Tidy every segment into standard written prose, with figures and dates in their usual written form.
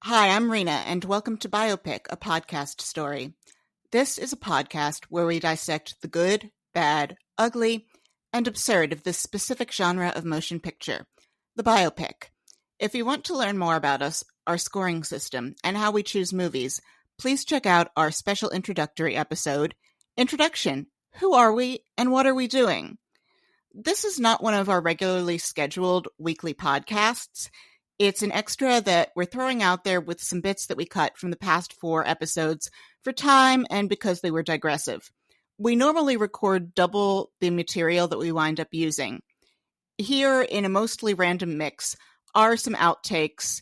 Hi, I'm Rena, and welcome to Biopic, a podcast story. This is a podcast where we dissect the good, bad, ugly, and absurd of this specific genre of motion picture, the biopic. If you want to learn more about us, our scoring system, and how we choose movies, please check out our special introductory episode, Introduction: Who Are We and What Are We Doing? This is not one of our regularly scheduled weekly podcasts. It's an extra that we're throwing out there with some bits that we cut from the past 4 episodes for time and because they were digressive. We normally record double the material that we wind up using. Here, in a mostly random mix, are some outtakes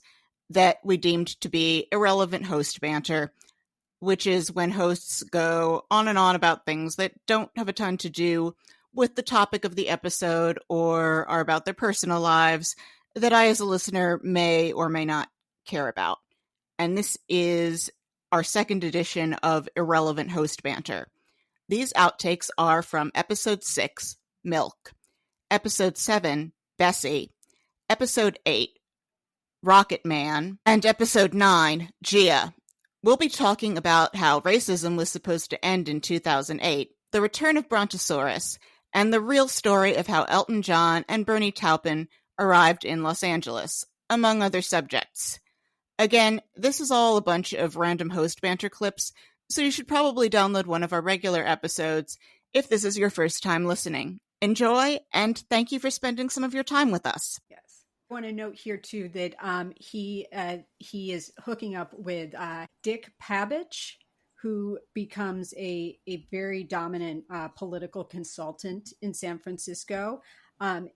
that we deemed to be irrelevant host banter, which is when hosts go on and on about things that don't have a ton to do with the topic of the episode or are about their personal lives that I, as a listener, may or may not care about. And this is our second edition of Irrelevant Host Banter. These outtakes are from Episode 6, Milk, Episode 7, Bessie, Episode 8, Rocketman, and Episode 9, Gia. We'll be talking about how racism was supposed to end in 2008, the return of Brontosaurus, and the real story of how Elton John and Bernie Taupin arrived in Los Angeles, among other subjects. Again, this is all a bunch of random host banter clips, so you should probably download one of our regular episodes if this is your first time listening. Enjoy, and thank you for spending some of your time with us. Yes. I want to note here, too, that he is hooking up with Dick Pabich, who becomes a very dominant political consultant in San Francisco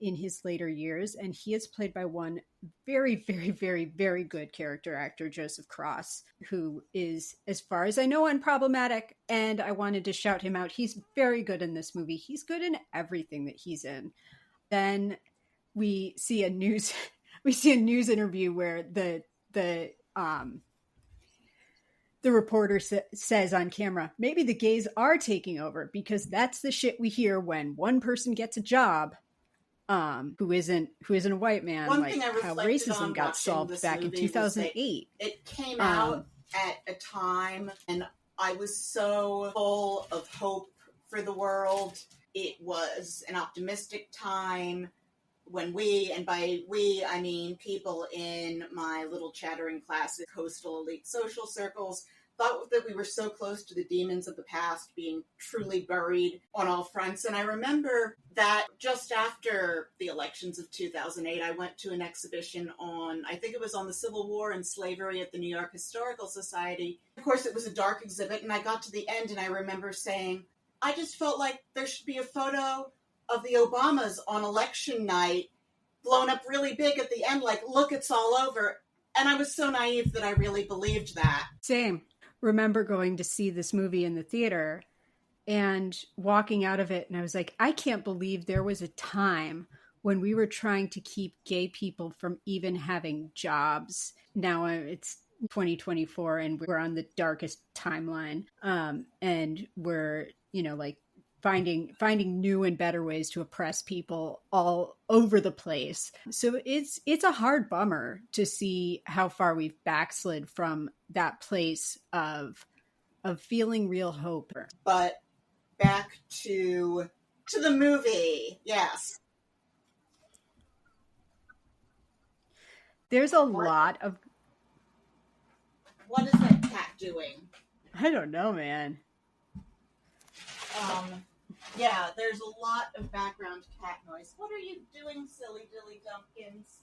in his later years. And he is played by one very, very, very, very good character actor, Joseph Cross, who is, as far as I know, unproblematic. And I wanted to shout him out. He's very good in this movie. He's good in everything that he's in. Then we see a news interview where the reporter says on camera, maybe the gays are taking over because that's the shit we hear when one person gets a job, who isn't a white man. One like thing I how reflected racism on got solved back in 2008. It came out at a time, and I was so full of hope for the world. It was an optimistic time when we, and by we, I mean people in my little chattering classic coastal elite social circles, thought that we were so close to the demons of the past being truly buried on all fronts. And I remember that just after the elections of 2008, I went to an exhibition on, I think it was on the Civil War and slavery at the New York Historical Society. Of course, it was a dark exhibit, and I got to the end, and I remember saying, I just felt like there should be a photo of the Obamas on election night blown up really big at the end, like, look, it's all over. And I was so naive that I really believed that. Same. Remember going to see this movie in the theater and walking out of it, and I was like, I can't believe there was a time when we were trying to keep gay people from even having jobs. Now it's 2024 and we're on the darkest timeline, and we're, like, finding new and better ways to oppress people all over the place. So it's a hard bummer to see how far we've backslid from that place of feeling real hope. But back to the movie. Yes. There's a lot of... What is that cat doing? I don't know, man. Yeah, there's a lot of background cat noise. What are you doing, silly dilly dumpkins?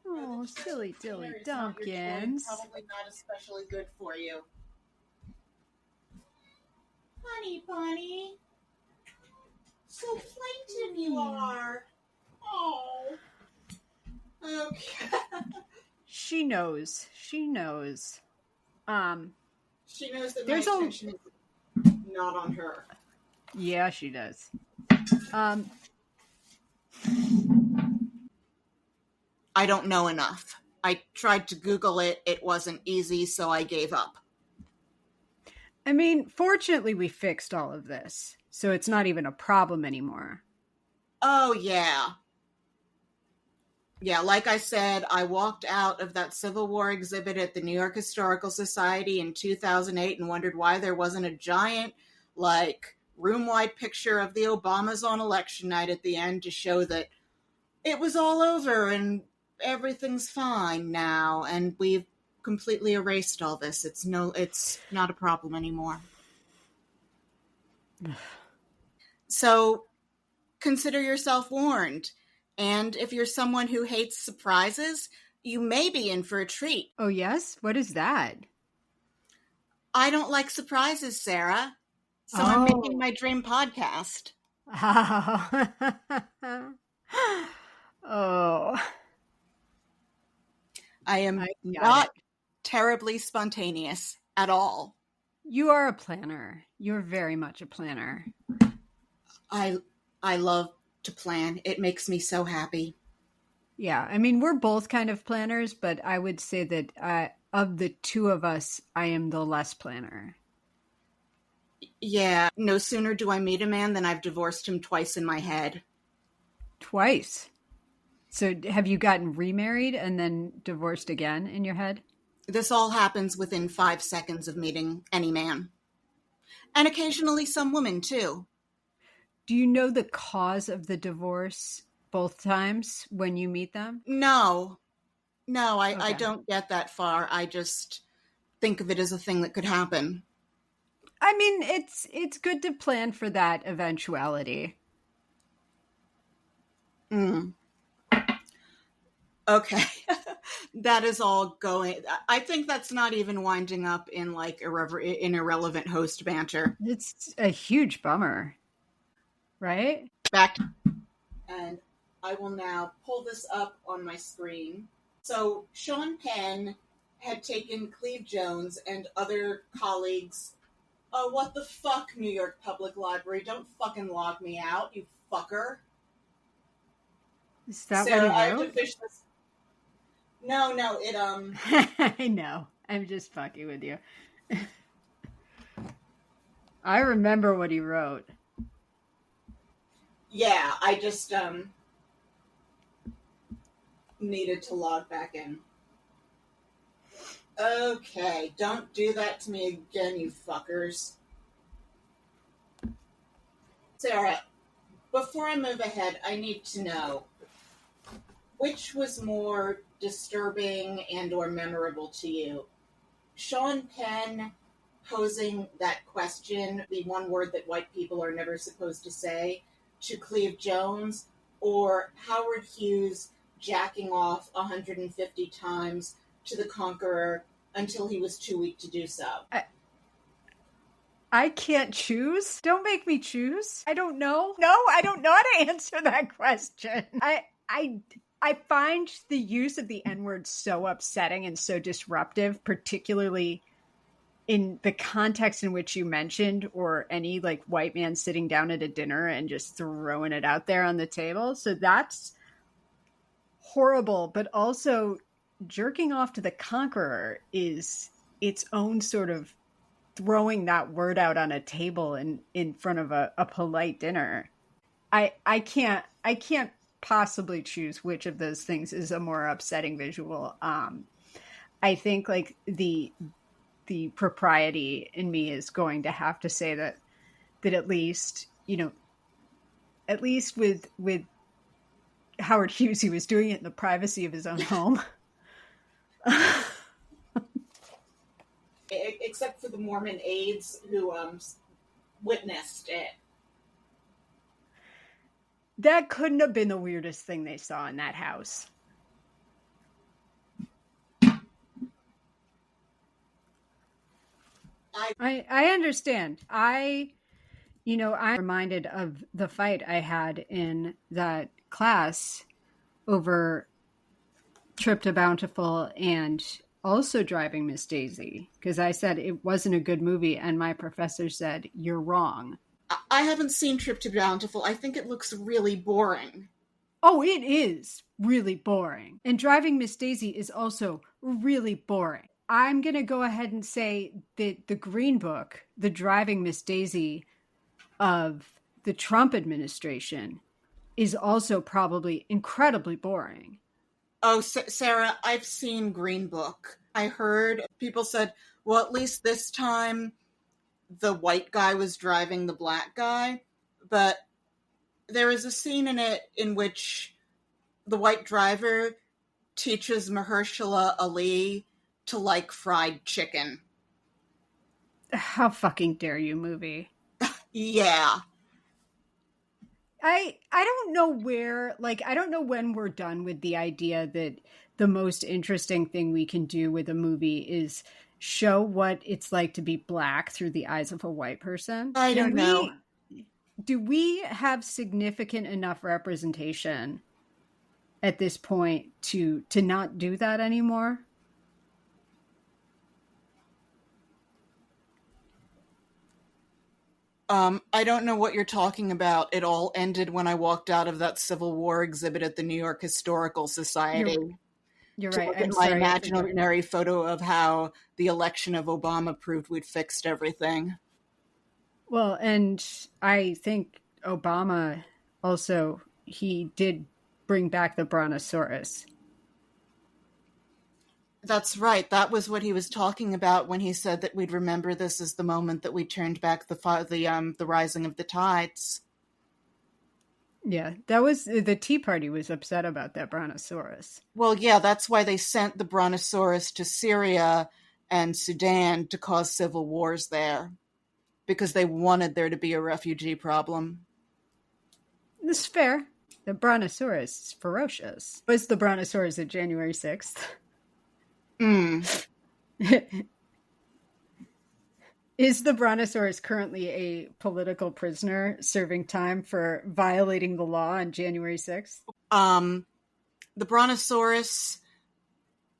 Oh, silly dilly dumpkins. Probably not especially good for you. Honey bunny. So plaintive you are. Oh. Okay. She knows. She knows that there's my attention is not on her. Yeah, she does. I don't know enough. I tried to Google it. It wasn't easy, so I gave up. I mean, fortunately, we fixed all of this, so it's not even a problem anymore. Oh, yeah. Yeah, like I said, I walked out of that Civil War exhibit at the New York Historical Society in 2008 and wondered why there wasn't a giant, like, room-wide picture of the Obamas on election night at the end to show that it was all over and everything's fine now, and we've completely erased all this. It's not a problem anymore. So consider yourself warned. And if you're someone who hates surprises, you may be in for a treat. Oh, yes? What is that? I don't like surprises, Sarah. So I'm making my dream podcast. Oh. I am not terribly spontaneous at all. You are a planner. You're very much a planner. I love to plan. It makes me so happy. Yeah, I mean, we're both kind of planners, but I would say that of the two of us, I am the less planner. Yeah, no sooner do I meet a man than I've divorced him twice in my head. Twice? So have you gotten remarried and then divorced again in your head? This all happens within 5 seconds of meeting any man. And occasionally some women, too. Do you know the cause of the divorce both times when you meet them? No, I don't get that far. I just think of it as a thing that could happen. I mean, it's good to plan for that eventuality. Okay. That is all going. I think that's not even winding up in like in irrelevant host banter. It's a huge bummer, right? And I will now pull this up on my screen. So Sean Penn had taken Cleve Jones and other colleagues. Oh, what the fuck, New York Public Library? Don't fucking log me out, you fucker. Is that Sarah, what he I have wrote? to fish this. No, it I know. I'm just fucking with you. I remember what he wrote. Yeah, I just needed to log back in. Okay, don't do that to me again, you fuckers. Sarah, before I move ahead, I need to know, which was more disturbing and or memorable to you? Sean Penn posing that question, the one word that white people are never supposed to say, to Cleve Jones, or Howard Hughes jacking off 150 times to the Conqueror until he was too weak to do so? I can't choose. Don't make me choose. I don't know. No, I don't know how to answer that question. I find the use of the N-word so upsetting and so disruptive, particularly in the context in which you mentioned, or any like white man sitting down at a dinner and just throwing it out there on the table. So that's horrible, but also jerking off to the Conqueror is its own sort of throwing that word out on a table in front of a polite dinner. I can't possibly choose which of those things is a more upsetting visual. I think like the propriety in me is going to have to say that at least, at least with Howard Hughes, he was doing it in the privacy of his own home. Except for the Mormon aides who witnessed it. That couldn't have been the weirdest thing they saw in that house. I understand. I'm reminded of the fight I had in that class over Trip to Bountiful and also Driving Miss Daisy, because I said it wasn't a good movie and my professor said, "You're wrong." I haven't seen Trip to Bountiful. I think it looks really boring. Oh, it is really boring. And Driving Miss Daisy is also really boring. I'm going to go ahead and say that the Green Book, the Driving Miss Daisy of the Trump administration, is also probably incredibly boring. Oh, Sarah, I've seen Green Book. I heard people said, well, at least this time the white guy was driving the black guy, but there is a scene in it in which the white driver teaches Mahershala Ali to like fried chicken. How fucking dare you, movie? Yeah. I don't know where, like, I don't know when we're done with the idea that the most interesting thing we can do with a movie is show what it's like to be black through the eyes of a white person. I don't know. Do we have significant enough representation at this point to not do that anymore? I don't know what you're talking about. It all ended when I walked out of that Civil War exhibit at the New York Historical Society. You're to right. look I'm at my sorry. imaginary photo of how the election of Obama proved we'd fixed everything. Well, and I think Obama also, he did bring back the Brontosaurus. That's right. That was what he was talking about when he said that we'd remember this as the moment that we turned back the rising of the tides. Yeah, that was the Tea Party was upset about that Brontosaurus. Well, yeah, that's why they sent the Brontosaurus to Syria and Sudan to cause civil wars there, because they wanted there to be a refugee problem. This is fair. The Brontosaurus is ferocious. Was the Brontosaurus at January 6th? Is the Brontosaurus currently a political prisoner serving time for violating the law on January 6th? The Brontosaurus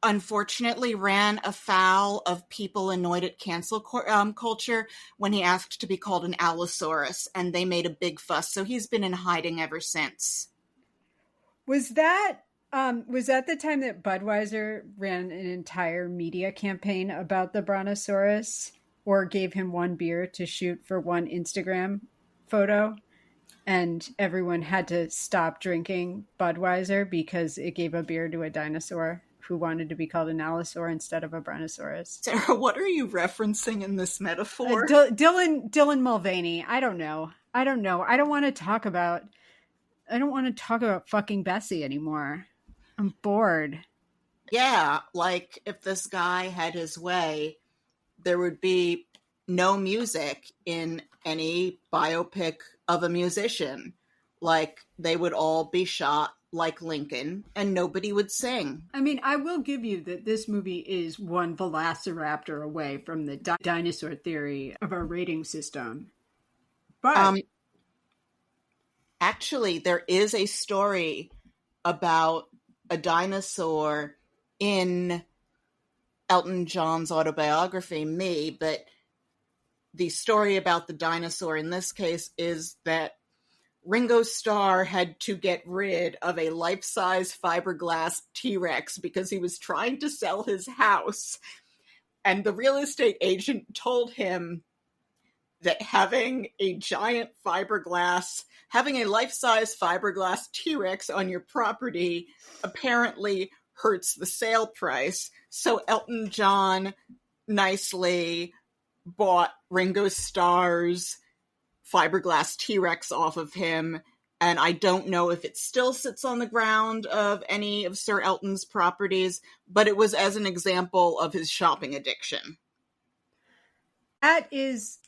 unfortunately ran afoul of people annoyed at cancel culture when he asked to be called an Allosaurus, and they made a big fuss. So he's been in hiding ever since. Was that the time that Budweiser ran an entire media campaign about the Brontosaurus, or gave him one beer to shoot for one Instagram photo, and everyone had to stop drinking Budweiser because it gave a beer to a dinosaur who wanted to be called an Allosaur instead of a Brontosaurus? Sarah, what are you referencing in this metaphor? Dylan Mulvaney. I don't know. I don't want to talk about fucking Bessie anymore. I'm bored. Yeah, like if this guy had his way, there would be no music in any biopic of a musician. Like, they would all be shot like Lincoln, and nobody would sing. I mean, I will give you that this movie is one velociraptor away from the dinosaur theory of our rating system. But actually, there is a story about a dinosaur in Elton John's autobiography, Me, but the story about the dinosaur in this case is that Ringo Starr had to get rid of a life-size fiberglass T-Rex because he was trying to sell his house. And the real estate agent told him that having a life-size fiberglass T-Rex on your property apparently hurts the sale price. So Elton John nicely bought Ringo Starr's fiberglass T-Rex off of him, and I don't know if it still sits on the ground of any of Sir Elton's properties, but it was as an example of his shopping addiction. That is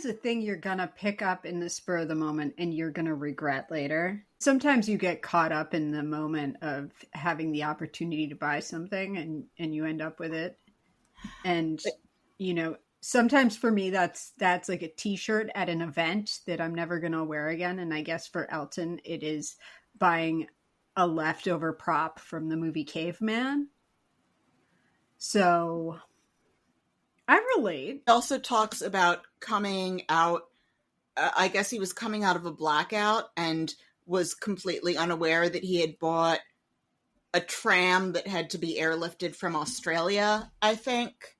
a thing you're gonna pick up in the spur of the moment and you're gonna regret later. Sometimes you get caught up in the moment of having the opportunity to buy something and you end up with it. And, you know, sometimes for me, that's like a t-shirt at an event that I'm never going to wear again. And I guess for Elton, it is buying a leftover prop from the movie Caveman. So I relate. He also talks about coming out, I guess he was coming out of a blackout and was completely unaware that he had bought a tram that had to be airlifted from Australia, I think.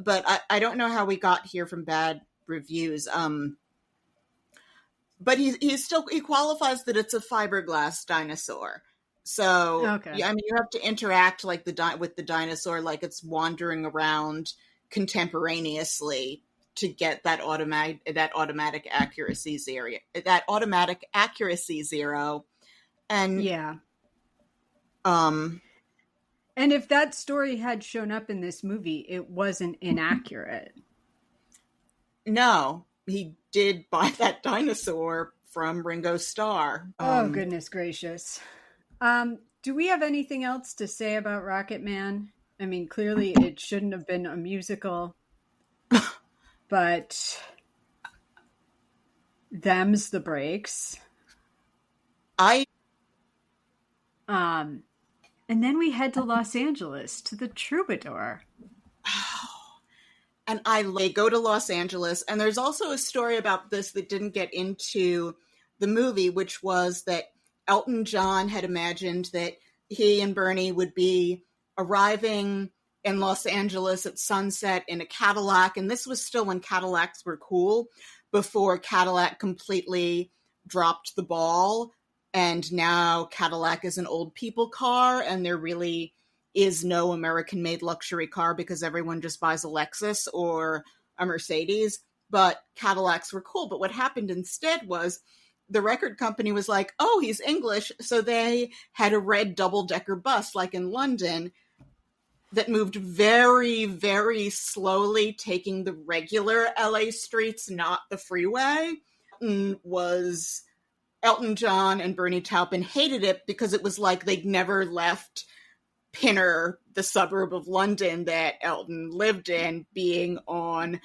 But I don't know how we got here from bad reviews. But he qualifies that it's a fiberglass dinosaur. So, Okay. yeah, I mean, you have to interact like with the dinosaur, like it's wandering around contemporaneously to get that automatic accuracy zero. And Yeah. um, And if that story had shown up in this movie, it wasn't inaccurate. no, he did buy that dinosaur from Ringo Starr. Oh, goodness gracious. Do we have anything else to say about Rocketman? I mean, clearly it shouldn't have been a musical, but them's the breaks. I And then we head to Los Angeles to the Troubadour. and they go to Los Angeles, and there's also a story about this that didn't get into the movie, which was that Elton John had imagined that he and Bernie would be arriving in Los Angeles at sunset in a Cadillac, and this was still when Cadillacs were cool, before Cadillac completely dropped the ball, and now Cadillac is an old people car, and there really is no American-made luxury car because everyone just buys a Lexus or a Mercedes. But Cadillacs were cool. But what happened instead was the record company was like, oh, he's English. So they had a red double-decker bus, like in London, that moved very, very slowly, taking the regular LA streets, not the freeway. Was Elton John and Bernie Taupin hated it because it was like they'd never left Pinner, the suburb of London that Elton lived in, being on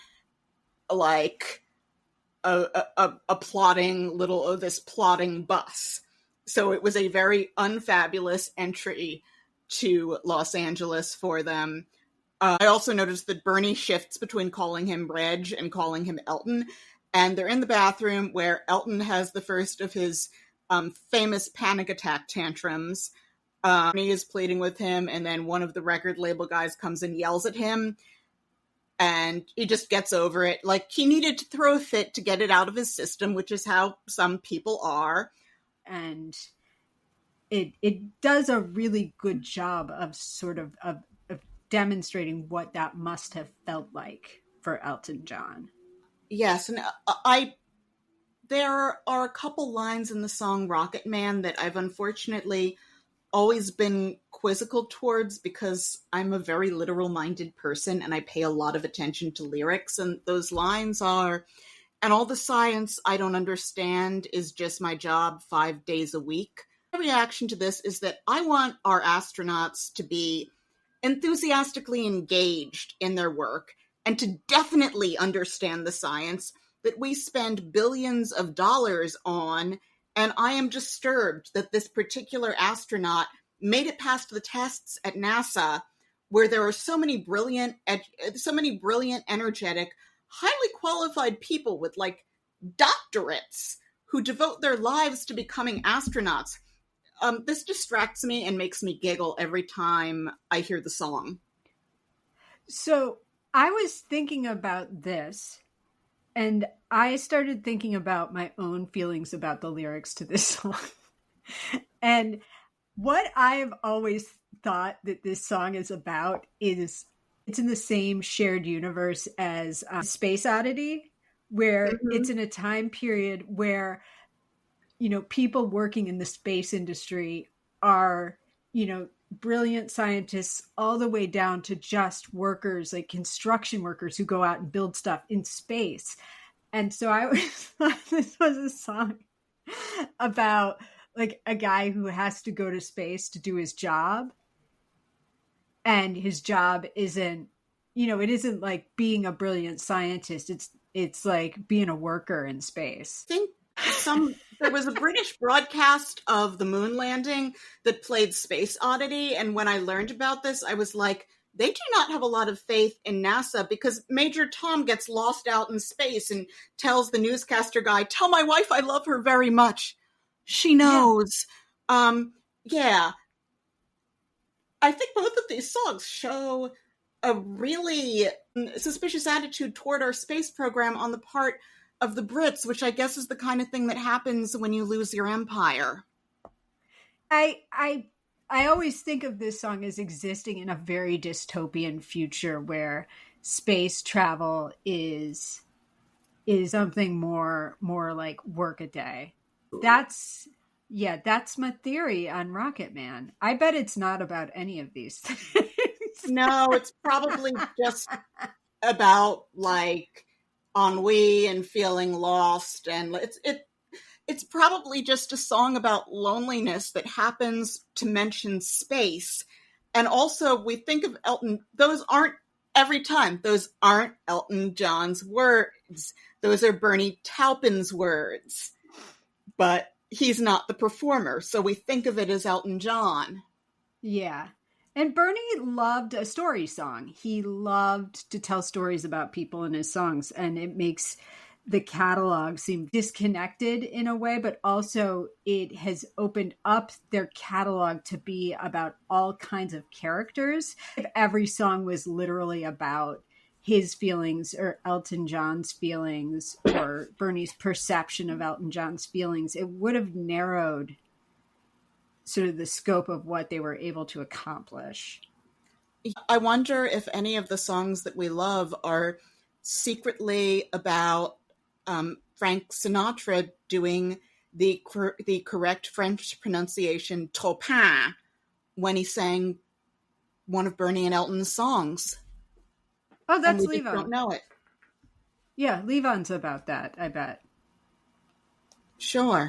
like a plotting this plotting bus. So it was a very unfabulous entry to Los Angeles for them. I also noticed that Bernie shifts between calling him Reg and calling him Elton. And they're in the bathroom where Elton has the first of his famous panic attack tantrums. Bernie is pleading with him, and then one of the record label guys comes and yells at him, and he just gets over it. Like, he needed to throw a fit to get it out of his system, which is how some people are. And it does a really good job of sort of demonstrating what that must have felt like for Elton John. Yes, and there are a couple lines in the song Rocketman that I've unfortunately always been quizzical towards because I'm a very literal-minded person and I pay a lot of attention to lyrics, and those lines are, and all the science I don't understand is just my job 5 days a week. My reaction to this is that I want our astronauts to be enthusiastically engaged in their work and to definitely understand the science that we spend billions of dollars on. And I am disturbed that this particular astronaut made it past the tests at NASA, where there are so many brilliant, energetic, highly qualified people with like doctorates who devote their lives to becoming astronauts. This distracts me and makes me giggle every time I hear the song. So I was thinking about this, and I started thinking about my own feelings about the lyrics to this song. And what I've always thought that this song is about is it's in the same shared universe as Space Oddity, where it's in a time period where, you know, people working in the space industry are, you know, brilliant scientists all the way down to just workers, like construction workers who go out and build stuff in space. And so I always thought this was a song about like a guy who has to go to space to do his job. And his job isn't, you know, it isn't like being a brilliant scientist. It's like being a worker in space. I think there was a British broadcast of the moon landing that played Space Oddity, and when I learned about this, I was like, they do not have a lot of faith in NASA, because Major Tom gets lost out in space and tells the newscaster guy, tell my wife I love her very much. She knows. Yeah. I think both of these songs show a really suspicious attitude toward our space program on the part of the Brits, which I guess is the kind of thing that happens when you lose your empire. I always think of this song as existing in a very dystopian future where space travel is something more like work a day. That's my theory on Rocketman. I bet it's not about any of these things. No, it's probably just about like ennui and feeling lost, and it's probably just a song about loneliness that happens to mention space. And also, we think of Elton, those aren't every time, those aren't Elton John's words. Those are Bernie Taupin's words. But he's not the performer, so we think of it as Elton John. Yeah. And Bernie loved a story song. He loved to tell stories about people in his songs, and it makes the catalog seem disconnected in a way, but also it has opened up their catalog to be about all kinds of characters. If every song was literally about his feelings or Elton John's feelings or Bernie's perception of Elton John's feelings, it would have narrowed sort of the scope of what they were able to accomplish. I wonder if any of the songs that we love are secretly about Frank Sinatra doing the correct French pronunciation Topin when he sang one of Bernie and Elton's songs. Oh, that's Levon. Don't know it. Yeah, Levon's about that, I bet. Sure.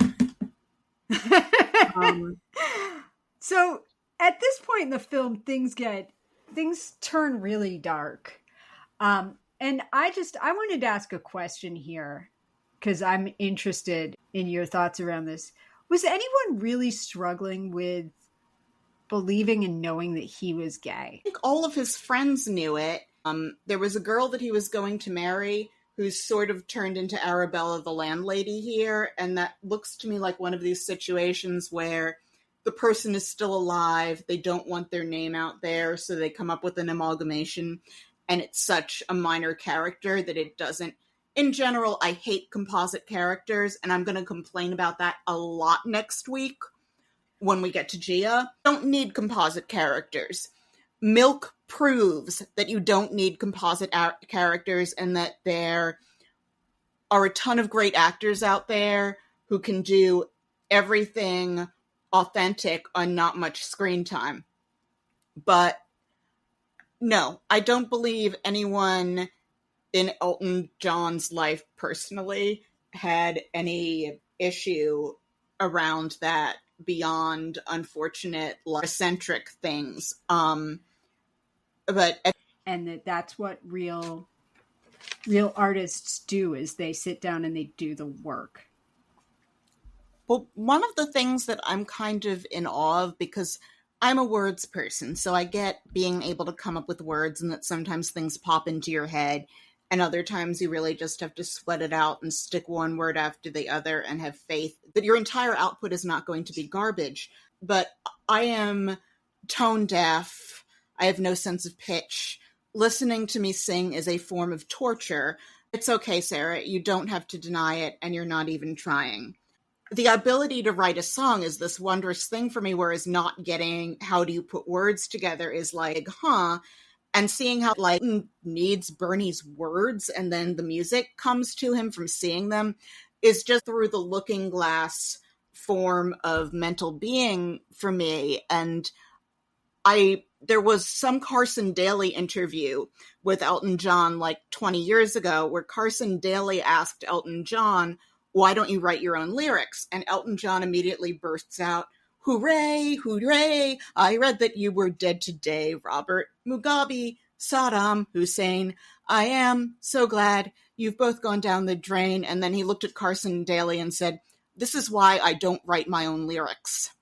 So at this point in the film, things turn really dark. And I wanted to ask a question here because I'm interested in your thoughts around this. Was anyone really struggling with believing and knowing that he was gay? I think all of his friends knew it. There was a girl that he was going to marry who's sort of turned into Arabella the landlady here, and that looks to me like one of these situations where the person is still alive, they don't want their name out there, so they come up with an amalgamation, and it's such a minor character that it doesn't. In general, I hate composite characters, and I'm going to complain about that a lot next week when we get to Gia. Don't need composite characters. Milk proves that you don't need composite characters and that there are a ton of great actors out there who can do everything authentic on not much screen time. But no, I don't believe anyone in Elton John's life personally had any issue around that beyond unfortunate eccentric things. And that's what real artists do, is they sit down and they do the work. Well, one of the things that I'm kind of in awe of, because I'm a words person, so I get being able to come up with words and that sometimes things pop into your head and other times you really just have to sweat it out and stick one word after the other and have faith that your entire output is not going to be garbage. But I am tone deaf. I have no sense of pitch. Listening to me sing is a form of torture. It's okay, Sarah. You don't have to deny it, and you're not even trying. The ability to write a song is this wondrous thing for me, whereas not getting how do you put words together is like, and seeing how like needs Bernie's words and then the music comes to him from seeing them is just through the looking glass form of mental being for me. And there was some Carson Daly interview with Elton John like 20 years ago where Carson Daly asked Elton John, why don't you write your own lyrics? And Elton John immediately bursts out, hooray, hooray, I read that you were dead today, Robert Mugabe, Saddam Hussein. I am so glad you've both gone down the drain. And then he looked at Carson Daly and said, this is why I don't write my own lyrics.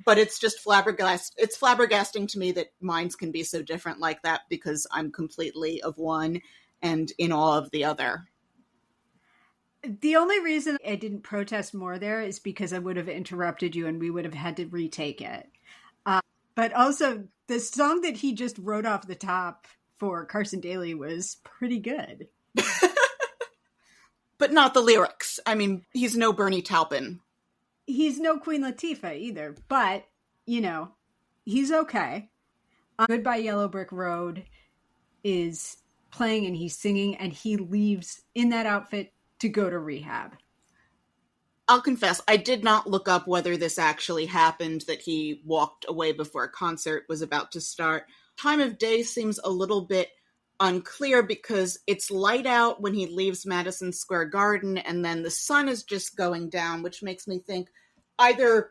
But it's just it's flabbergasting to me that minds can be so different like that because I'm completely of one and in awe of the other. The only reason I didn't protest more there is because I would have interrupted you and we would have had to retake it. But also, the song that he just wrote off the top for Carson Daly was pretty good. But not the lyrics. I mean, he's no Bernie Taupin. he's no Queen Latifah either, but, you know, he's okay. Goodbye Yellow Brick Road is playing and he's singing and he leaves in that outfit to go to rehab. I'll confess, I did not look up whether this actually happened, that he walked away before a concert was about to start. Time of day seems a little bit unclear because it's light out when he leaves Madison Square Garden and then the sun is just going down, which makes me think either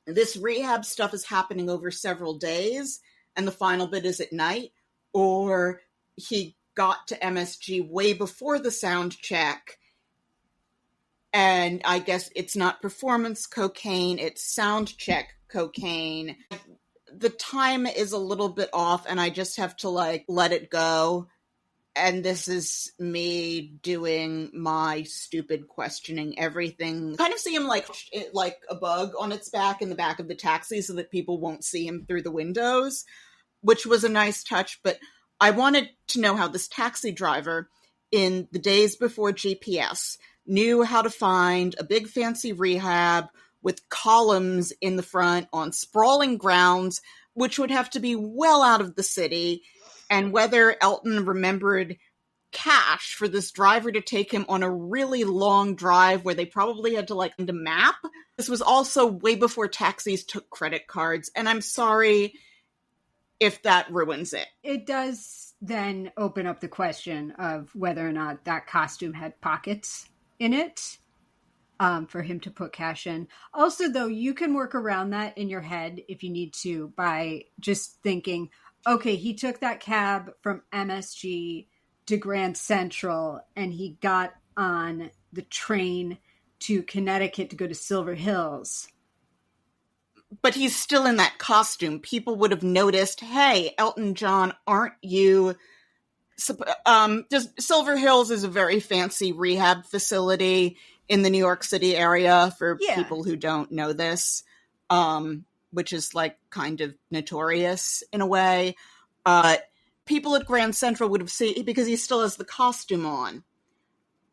this rehab stuff is happening over several days and the final bit is at night, or he got to MSG way before the sound check. And I guess it's not performance cocaine, it's sound check cocaine. The time is a little bit off and I just have to like let it go. And this is me doing my stupid questioning everything. Kind of see him like a bug on its back in the back of the taxi so that people won't see him through the windows, which was a nice touch. But I wanted to know how this taxi driver, in the days before GPS, knew how to find a big fancy rehab with columns in the front on sprawling grounds, which would have to be well out of the city, and whether Elton remembered cash for this driver to take him on a really long drive where they probably had to like find a map. This was also way before taxis took credit cards, and I'm sorry if that ruins it. It does then open up the question of whether or not that costume had pockets in it for him to put cash in. Also, though, you can work around that in your head if you need to by just thinking, okay, he took that cab from MSG to Grand Central and he got on the train to Connecticut to go to Silver Hills. But he's still in that costume. People would have noticed, hey, Elton John, aren't you... just Silver Hills is a very fancy rehab facility in the New York City area for people who don't know this, which is like kind of notorious in a way. People at Grand Central would have seen, because he still has the costume on.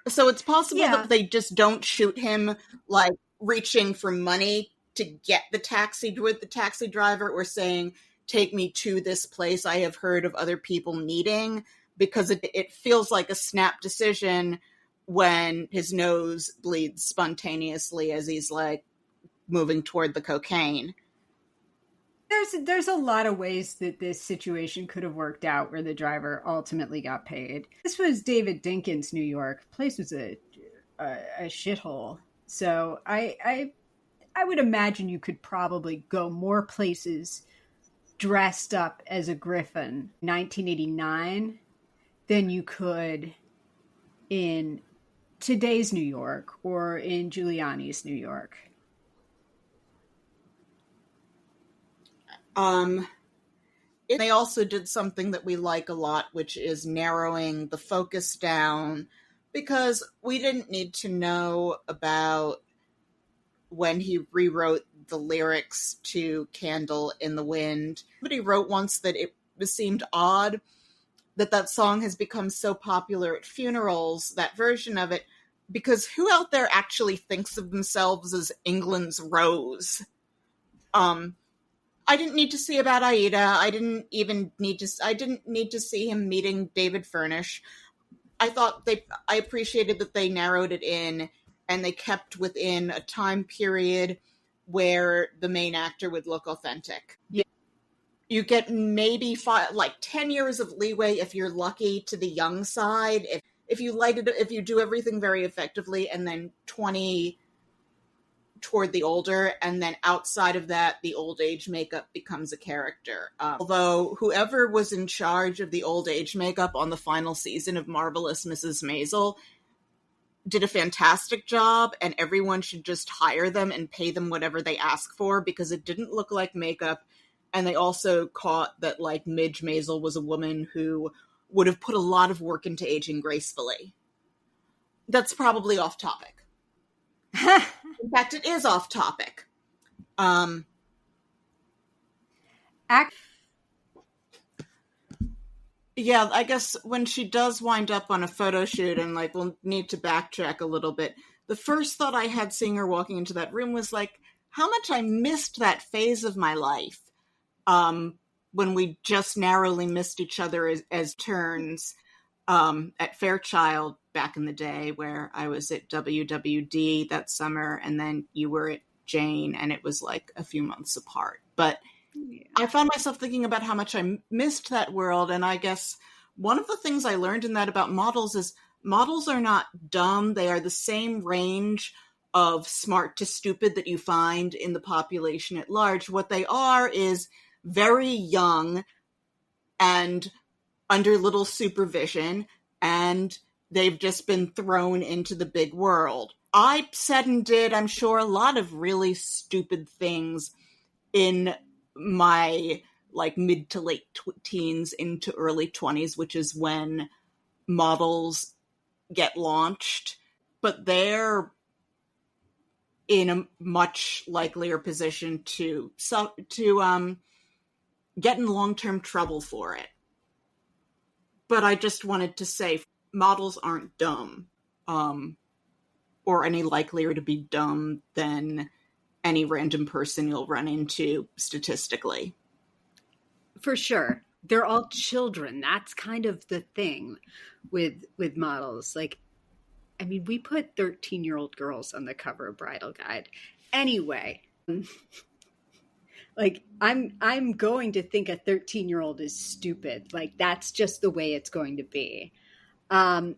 So it's possible that they just don't shoot him like reaching for money to get the taxi with the taxi driver or saying, take me to this place I have heard of other people needing, because it feels like a snap decision when his nose bleeds spontaneously as he's like moving toward the cocaine. There's a lot of ways that this situation could have worked out where the driver ultimately got paid. This was David Dinkins' New York. The place was a shithole. So I would imagine you could probably go more places dressed up as a griffin 1989 than you could in today's New York or in Giuliani's New York. They also did something that we like a lot, which is narrowing the focus down, because we didn't need to know about when he rewrote the lyrics to Candle in the Wind. Somebody wrote once that it seemed odd that song has become so popular at funerals, that version of it, because who out there actually thinks of themselves as England's Rose? I didn't need to see about Aida. I didn't need to see him meeting David Furnish. I appreciated that they narrowed it in and they kept within a time period where the main actor would look authentic. You get maybe 10 years of leeway if you're lucky to the young side. If you do everything very effectively, and then 20 toward the older, and then outside of that, the old age makeup becomes a character. Although whoever was in charge of the old age makeup on the final season of Marvelous Mrs. Maisel did a fantastic job, and everyone should just hire them and pay them whatever they ask for, because it didn't look like makeup. And they also caught that like Midge Maisel was a woman who would have put a lot of work into aging gracefully. That's probably off topic. In fact, it is off topic. Yeah, I guess when she does wind up on a photo shoot, and like we'll need to backtrack a little bit, the first thought I had seeing her walking into that room was like, how much I missed that phase of my life. When we just narrowly missed each other as turns at Fairchild back in the day, where I was at WWD that summer, and then you were at Jane, and it was like a few months apart. But I found myself thinking about how much I missed that world, and I guess one of the things I learned in that about models is models are not dumb. They are the same range of smart to stupid that you find in the population at large. What they are is very young and under little supervision, and they've just been thrown into the big world. I said and did, I'm sure, a lot of really stupid things in my like mid to late teens into early 20s, which is when models get launched, but they're in a much likelier position to get in long-term trouble for it. But I just wanted to say models aren't dumb, or any likelier to be dumb than any random person you'll run into statistically. For sure. They're all children. That's kind of the thing with models. Like, I mean, we put 13-year-old girls on the cover of Bridal Guide. Anyway, like I'm going to think a 13-year-old is stupid. Like, that's just the way it's going to be. And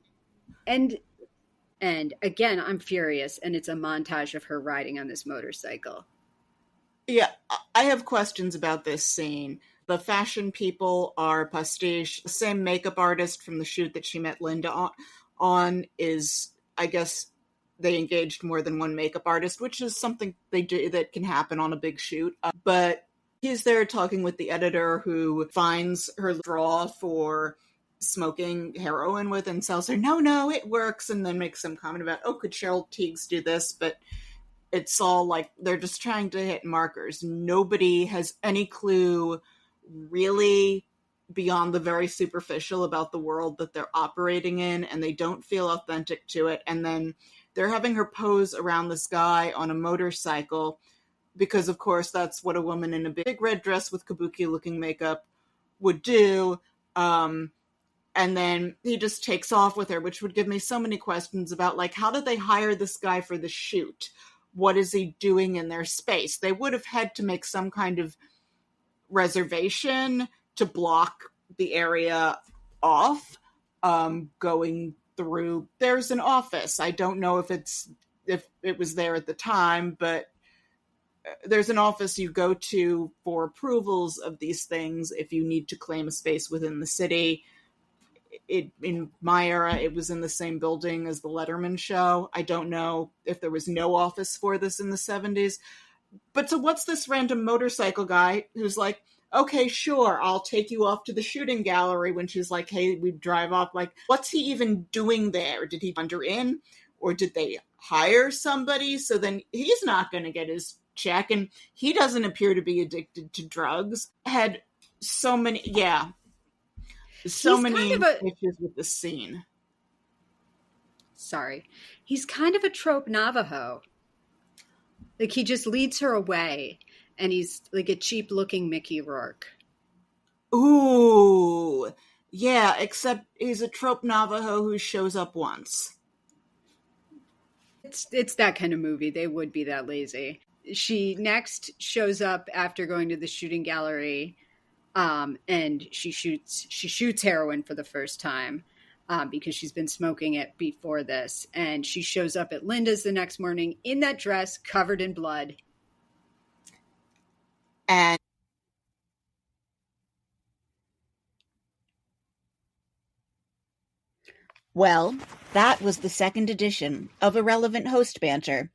again, I'm furious, and it's a montage of her riding on this motorcycle. Yeah, I have questions about this scene. The fashion people are pastiche. The same makeup artist from the shoot that she met Linda on is, I guess, they engaged more than one makeup artist, which is something they do that can happen on a big shoot. But he's there talking with the editor, who finds her draw for smoking heroin with and tells her, no, it works, and then makes some comment about, oh, could Cheryl Tiegs do this? But it's all like they're just trying to hit markers. Nobody has any clue really beyond the very superficial about the world that they're operating in, and they don't feel authentic to it. And then they're having her pose around this guy on a motorcycle because, of course, that's what a woman in a big red dress with kabuki-looking makeup would do. And then he just takes off with her, which would give me so many questions about, like, how did they hire this guy for the shoot? What is he doing in their space? They would have had to make some kind of reservation to block the area off, going through. There's an office. I don't know if it was there at the time, but there's an office you go to for approvals of these things if you need to claim a space within the city. In my era, it was in the same building as the Letterman show. I don't know if there was no office for this in the 70s. But so what's this random motorcycle guy who's like, okay, sure, I'll take you off to the shooting gallery, when she's like, hey, we drive off. Like, what's he even doing there? Did he wander in? Or did they hire somebody? So then he's not going to get his check. And he doesn't appear to be addicted to drugs. Had so many, so many issues with the scene. Sorry. He's kind of a trope Navajo. Like, he just leads her away, and he's like a cheap-looking Mickey Rourke. Ooh, yeah, except he's a trope Navajo who shows up once. It's that kind of movie. They would be that lazy. She next shows up after going to the shooting gallery, and she shoots heroin for the first time. Because she's been smoking it before this. And she shows up at Linda's the next morning in that dress covered in blood. And well, that was the second edition of Irrelevant Host Banter.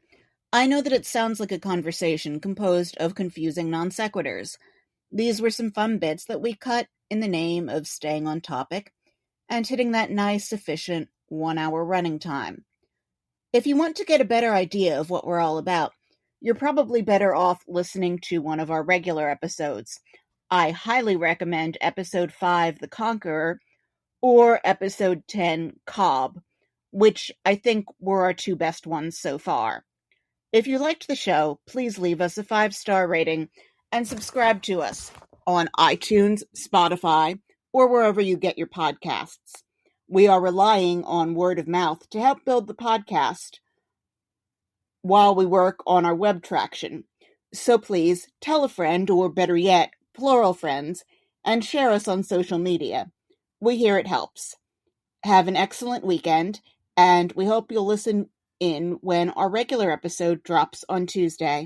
I know that it sounds like a conversation composed of confusing non sequiturs. These were some fun bits that we cut in the name of staying on topic and hitting that nice, efficient 1 hour running time. If you want to get a better idea of what we're all about, you're probably better off listening to one of our regular episodes. I highly recommend episode 5, The Conqueror, or episode 10, Cobb, which I think were our two best ones so far. If you liked the show, please leave us a 5-star rating and subscribe to us on iTunes, Spotify, or wherever you get your podcasts. We are relying on word of mouth to help build the podcast while we work on our web traction. So please tell a friend, or better yet, plural friends, and share us on social media. We hear it helps. Have an excellent weekend, and we hope you'll listen in when our regular episode drops on Tuesday.